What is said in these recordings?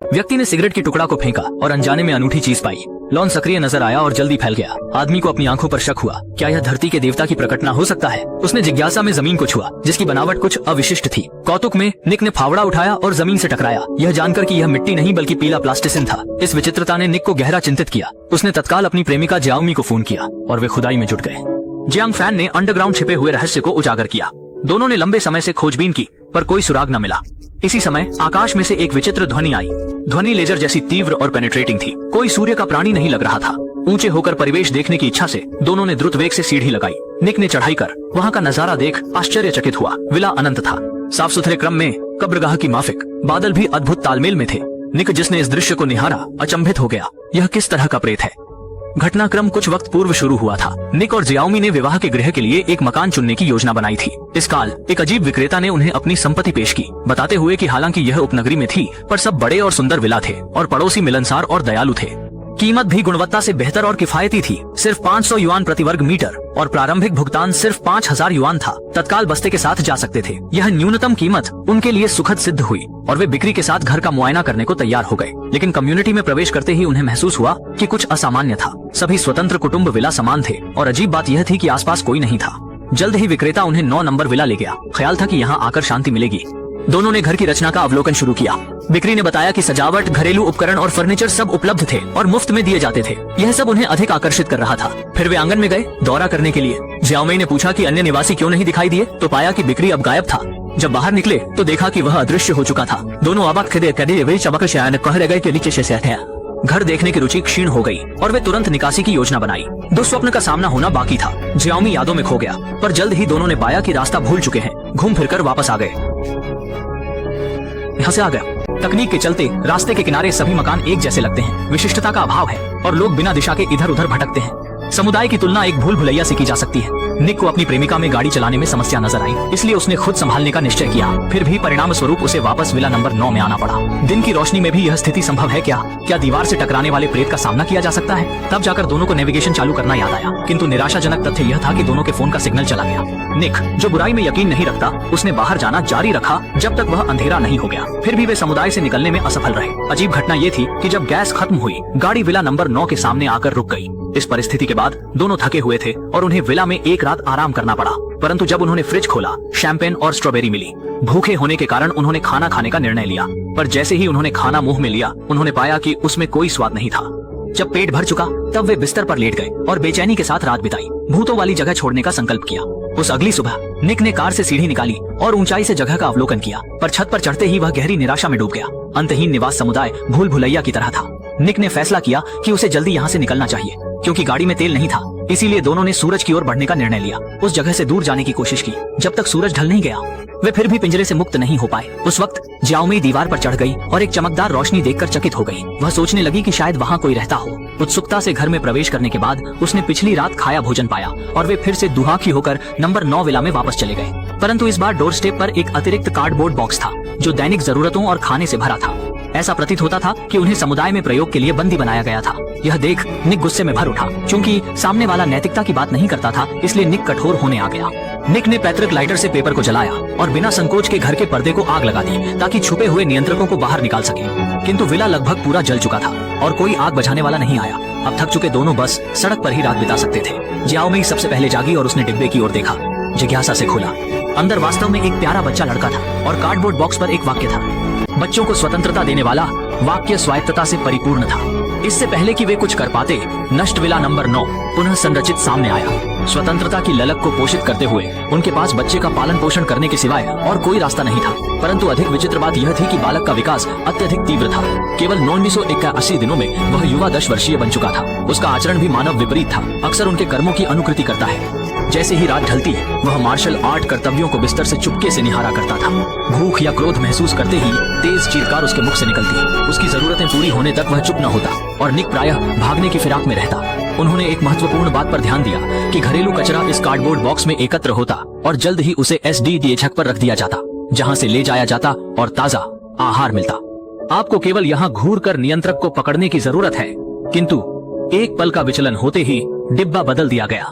व्यक्ति ने सिगरेट की टुकड़ा को फेंका और अनजाने में अनूठी चीज पाई। लॉन सक्रिय नजर आया और जल्दी फैल गया। आदमी को अपनी आंखों पर शक हुआ, क्या यह धरती के देवता की प्रकटना हो सकता है? उसने जिज्ञासा में जमीन को छुआ, जिसकी बनावट कुछ अविशिष्ट थी। कौतुक में निक ने फावड़ा उठाया और जमीन से टकराया, यह जानकर कि यह मिट्टी नहीं बल्कि पीला प्लास्टिसिन था। इस विचित्रता ने निक को गहरा चिंतित किया। उसने तत्काल अपनी प्रेमिका जियाओमी को फोन किया और वे खुदाई में जुट गए। जियांग फैन ने अंडरग्राउंड छिपे हुए रहस्य को उजागर किया। दोनों ने लंबे समय से खोजबीन की, पर कोई सुराग न मिला। इसी समय आकाश में से एक विचित्र ध्वनि आई। ध्वनि लेजर जैसी तीव्र और पेनिट्रेटिंग थी। कोई सूर्य का प्राणी नहीं लग रहा था। ऊंचे होकर परिवेश देखने की इच्छा से दोनों ने द्रुत वेग से सीढ़ी लगाई। निक ने चढ़ाई कर वहां का नजारा देख आश्चर्यचकित हुआ। विला अनंत था, साफ सुथरे क्रम में, कब्रगाह की माफिक। बादल भी अद्भुत तालमेल में थे। निक जिसने इस दृश्य को निहारा अचंभित हो गया। यह किस तरह का प्रेत है? घटनाक्रम कुछ वक्त पूर्व शुरू हुआ था। निक और जियाओमी ने विवाह के गृह के लिए एक मकान चुनने की योजना बनाई थी। इस काल एक अजीब विक्रेता ने उन्हें अपनी संपत्ति पेश की, बताते हुए कि हालांकि यह उपनगरी में थी, पर सब बड़े और सुंदर विला थे और पड़ोसी मिलनसार और दयालु थे। कीमत भी गुणवत्ता से बेहतर और किफायती थी। सिर्फ 500 युआन प्रति वर्ग मीटर और प्रारंभिक भुगतान सिर्फ 5000 युआन था। तत्काल बस्ते के साथ जा सकते थे। यह न्यूनतम कीमत उनके लिए सुखद सिद्ध हुई और वे बिक्री के साथ घर का मुआयना करने को तैयार हो गए। लेकिन कम्युनिटी में प्रवेश करते ही उन्हें महसूस हुआ कि कुछ असामान्य था। सभी स्वतंत्र कुटुंब विला समान थे और अजीब बात यह थी कि आसपास कोई नहीं था। जल्द ही विक्रेता उन्हें 9 नंबर विला ले गया। ख्याल था कि यहाँ आकर शांति मिलेगी। दोनों ने घर की रचना का अवलोकन शुरू किया। बिक्री ने बताया कि सजावट, घरेलू उपकरण और फर्नीचर सब उपलब्ध थे और मुफ्त में दिए जाते थे। यह सब उन्हें अधिक आकर्षित कर रहा था। फिर वे आंगन में गए दौरा करने के लिए। जियाओमी ने पूछा कि अन्य निवासी क्यों नहीं दिखाई दिए, तो पाया कि बिक्री अब गायब था। जब बाहर निकले तो देखा कि वह अदृश्य हो चुका था। दोनों अबाक कह रह गए कि नीचे से है। घर देखने की रुचि क्षीण हो गई और वे तुरंत निकासी की योजना बनाई। दुस्वप्न का सामना होना बाकी था। जियाओमी यादों में खो गया, पर जल्द ही दोनों ने पाया कि रास्ता भूल चुके हैं। घूम फिरकर वापस आ गए। यहाँ से आ गया। तकनीक के चलते रास्ते के किनारे सभी मकान एक जैसे लगते हैं। विशिष्टता का अभाव है और लोग बिना दिशा के इधर उधर भटकते हैं। समुदाय की तुलना एक भूल भुलैया से की जा सकती है। निक को अपनी प्रेमिका में गाड़ी चलाने में समस्या नजर आई, इसलिए उसने खुद संभालने का निश्चय किया। फिर भी परिणाम स्वरूप उसे वापस विला नंबर 9 में आना पड़ा। दिन की रोशनी में भी यह स्थिति संभव है क्या दीवार से टकराने वाले प्रेत का सामना किया जा सकता है? तब जाकर दोनों को नेविगेशन चालू करना याद आया, किंतु निराशाजनक तथ्य यह था कि दोनों के फोन का सिग्नल चला गया। निक, जो बुराई में यकीन नहीं रखता, उसने बाहर जाना जारी रखा जब तक वह अंधेरा नहीं हो गया। फिर भी वे समुदाय से निकलने में असफल रहे। अजीब घटना ये थी कि जब गैस खत्म हुई, गाड़ी विला नंबर 9 के सामने आकर रुक गई। इस परिस्थिति के बाद दोनों थके हुए थे और उन्हें विला में एक रात आराम करना पड़ा। परंतु जब उन्होंने फ्रिज खोला, शैंपेन और स्ट्रॉबेरी मिली। भूखे होने के कारण उन्होंने खाना खाने का निर्णय लिया, पर जैसे ही उन्होंने खाना मुंह में लिया, उन्होंने पाया कि उसमें कोई स्वाद नहीं था। जब पेट भर चुका, तब वे बिस्तर पर लेट गए और बेचैनी के साथ रात बिताई। भूतों वाली जगह छोड़ने का संकल्प किया। उस अगली सुबह निक ने कार से सीढ़ी निकाली और ऊंचाई से जगह का अवलोकन किया, पर छत पर चढ़ते ही वह गहरी निराशा में डूब गया। अंतहीन निवास समुदाय भूल भुलैया की तरह था। निक ने फैसला किया कि उसे जल्दी यहाँ से निकलना चाहिए, क्योंकि गाड़ी में तेल नहीं था। इसीलिए दोनों ने सूरज की ओर बढ़ने का निर्णय लिया। उस जगह से दूर जाने की कोशिश की। जब तक सूरज ढल नहीं गया, वे फिर भी पिंजरे से मुक्त नहीं हो पाए। उस वक्त जियाओमी दीवार पर चढ़ गई और एक चमकदार रोशनी देखकर चकित हो गई। वह सोचने लगी कि शायद वहाँ कोई रहता हो। उत्सुकता से घर में प्रवेश करने के बाद उसने पिछली रात खाया भोजन पाया और वे फिर से दुहाखी होकर नंबर 9 विला में वापस चले गए। परंतु इस बार डोर स्टेप पर एक अतिरिक्त कार्डबोर्ड बॉक्स था, जो दैनिक जरूरतों और खाने से भरा था। ऐसा प्रतीत होता था कि उन्हें समुदाय में प्रयोग के लिए बंदी बनाया गया था। यह देख निक गुस्से में भर उठा। क्योंकि सामने वाला नैतिकता की बात नहीं करता था, इसलिए निक कठोर होने आ गया। निक ने पैतृक लाइटर से पेपर को जलाया और बिना संकोच के घर के पर्दे को आग लगा दी, ताकि छुपे हुए नियंत्रकों को बाहर निकाल सके। किंतु विला लगभग पूरा जल चुका था और कोई आग बुझाने वाला नहीं आया। अब थक चुके दोनों बस सड़क पर ही रात बिता सकते थे। जियाओमी सबसे पहले जागी और उसने डिब्बे की ओर देखा। जिज्ञासा से खोला। अंदर वास्तव में एक प्यारा बच्चा लड़का था और कार्डबोर्ड बॉक्स पर एक वाक्य था। बच्चों को स्वतंत्रता देने वाला वाक्य स्वायत्तता से परिपूर्ण था। इससे पहले कि वे कुछ कर पाते, नष्ट विला नंबर 9 पुनः संरचित सामने आया। स्वतंत्रता की ललक को पोषित करते हुए उनके पास बच्चे का पालन पोषण करने के सिवाय और कोई रास्ता नहीं था। परंतु अधिक विचित्र बात यह थी कि बालक का विकास अत्यधिक तीव्र था। केवल 981 दिनों में वह युवा 10 वर्षीय बन चुका था। उसका आचरण भी मानव विपरीत था। अक्सर उनके कर्मों की अनुकृति करता है। जैसे ही रात ढलती, वह मार्शल आर्ट कर्तव्यों को बिस्तर से चुपके से निहारा करता था। भूख या क्रोध महसूस करते ही तेज चीत्कार उसके मुख से निकलती। उसकी जरूरतें पूरी होने तक वह चुप न होता और निक प्रायः भागने की फिराक में रहता। उन्होंने एक महत्वपूर्ण बात पर ध्यान दिया कि घरेलू कचरा इस कार्डबोर्ड बॉक्स में एकत्र होता और जल्द ही उसे SDDH पर रख दिया जाता, जहाँ से ले जाया जाता और ताजा आहार मिलता। आपको केवल यहाँ घूर कर नियंत्रक को पकड़ने की जरूरत है। किंतु एक पल का विचलन होते ही डिब्बा बदल दिया गया।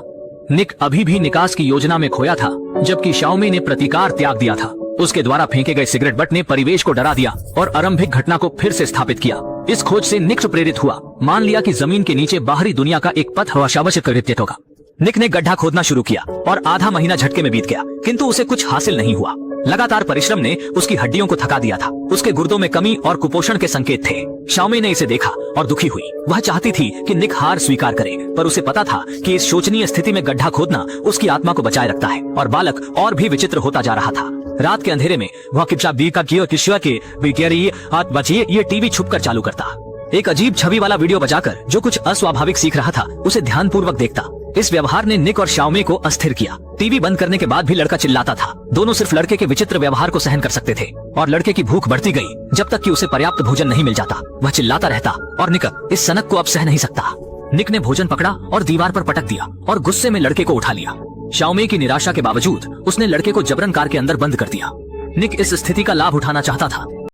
निक अभी भी निकास की योजना में खोया था, जबकि शाओमी ने प्रतिकार त्याग दिया था। उसके द्वारा फेंके गए सिगरेट बट ने परिवेश को डरा दिया और आरंभिक घटना को फिर से स्थापित किया। इस खोज से निक प्रेरित हुआ, मान लिया कि जमीन के नीचे बाहरी दुनिया का एक पथ अवश्य होगा। निक ने गड्ढा खोदना शुरू किया और आधा महीना झटके में बीत गया, किंतु उसे कुछ हासिल नहीं हुआ। लगातार परिश्रम ने उसकी हड्डियों को थका दिया था। उसके गुर्दों में कमी और कुपोषण के संकेत थे। शाओमी ने इसे देखा और दुखी हुई। वह चाहती थी कि निक हार स्वीकार करे, पर उसे पता था कि इस शोचनीय स्थिति में गड्ढा खोदना उसकी आत्मा को बचाए रखता है। और बालक और भी विचित्र होता जा रहा था। रात के अंधेरे में वह ये टीवी छुपकर चालू करता, एक अजीब छवि वाला वीडियो बजाकर जो कुछ अस्वाभाविक सीख रहा था उसे ध्यानपूर्वक देखता। इस व्यवहार ने निक और शाओमी को अस्थिर किया। टीवी बंद करने के बाद भी लड़का चिल्लाता था। दोनों सिर्फ लड़के के विचित्र व्यवहार को सहन कर सकते थे और लड़के की भूख बढ़ती गई जब तक कि उसे पर्याप्त भोजन नहीं मिल जाता। वह चिल्लाता रहता और निक इस सनक को अब सह नहीं सकता। निक ने भोजन पकड़ा और दीवार पर पटक दिया और गुस्से में लड़के को उठा लिया। शाओमी की निराशा के बावजूद उसने लड़के को जबरन कार के अंदर बंद कर दिया। निक इस स्थिति का लाभ उठाना चाहता था